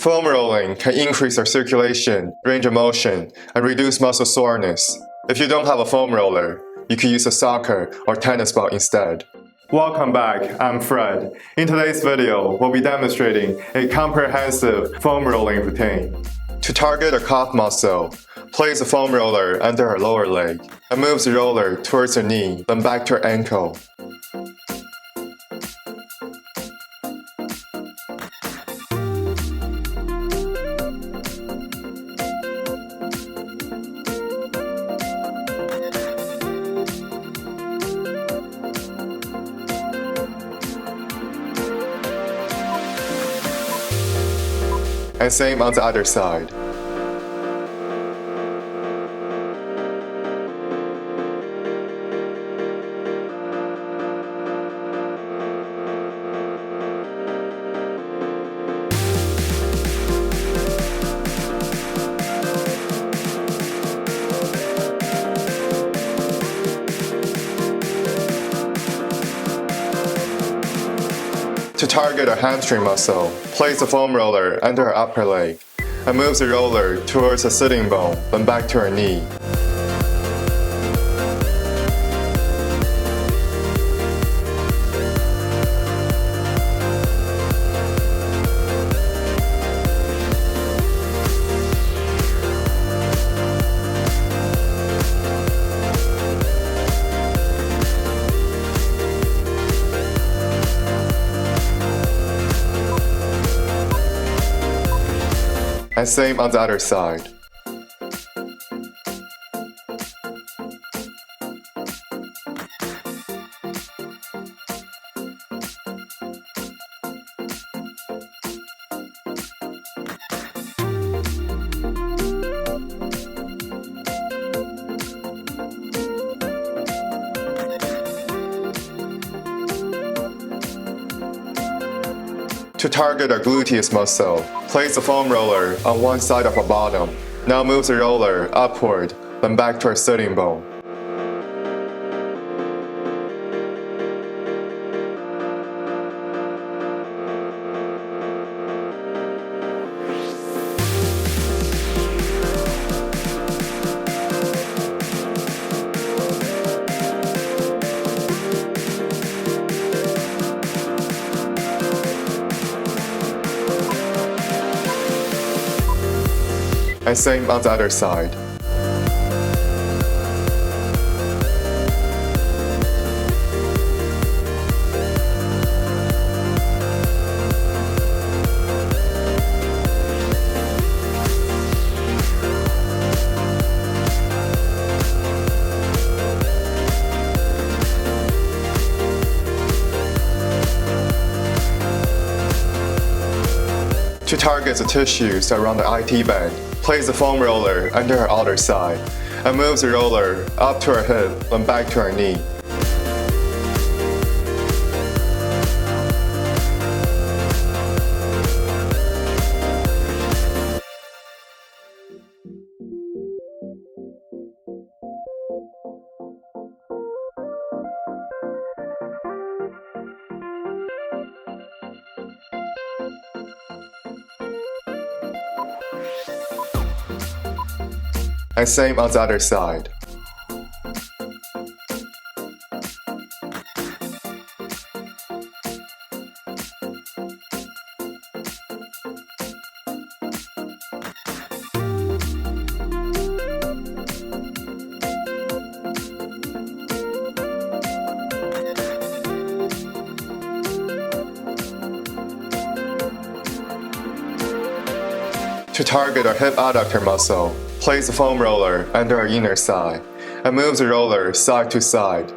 Foam rolling can increase our circulation, range of motion, and reduce muscle soreness. If you don't have a foam roller, you can use a soccer or tennis ball instead. Welcome back, I'm Fred. In today's video, we'll be demonstrating a comprehensive foam rolling routine. To target a calf muscle, place a foam roller under her lower leg and move the roller towards her knee, then back to her ankle. And same on the other side. To target a hamstring muscle, place the foam roller under her upper leg and move the roller towards the sitting bone, then back to her knee. And same on the other side. To target our gluteus muscle, place the foam roller on one side of our bottom. Now move the roller upward, then back to our sitting bone. And same on the other side. To target the tissues around the IT band, place the foam roller under her outer side and move the roller up to her hip then back to her knee. And same on the other side. To target our hip adductor muscle, place the foam roller under our inner thigh and move the roller side to side.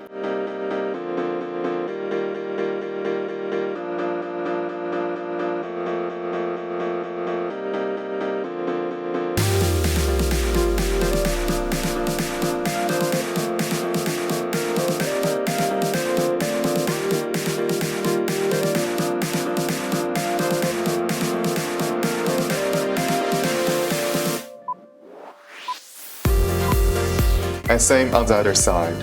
And same on the other side.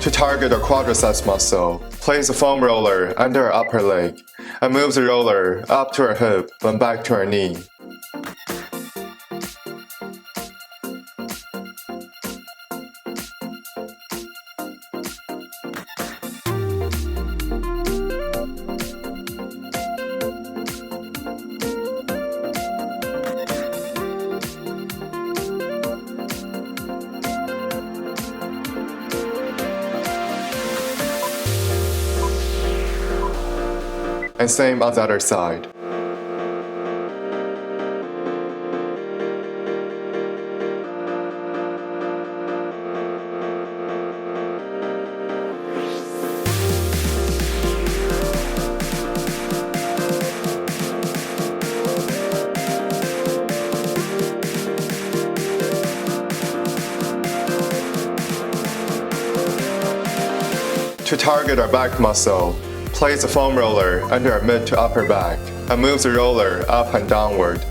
To target our quadriceps muscle, place a foam roller under our upper leg and move the roller up to our hip and back to our knee. And same on the other side. To target our back muscle, place a foam roller under our mid to upper back and move the roller up and downward.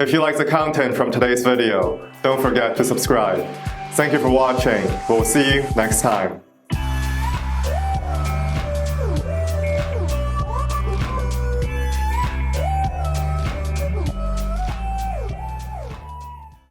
If you like the content from today's video, don't forget to subscribe. Thank you for watching. We'll see you next time.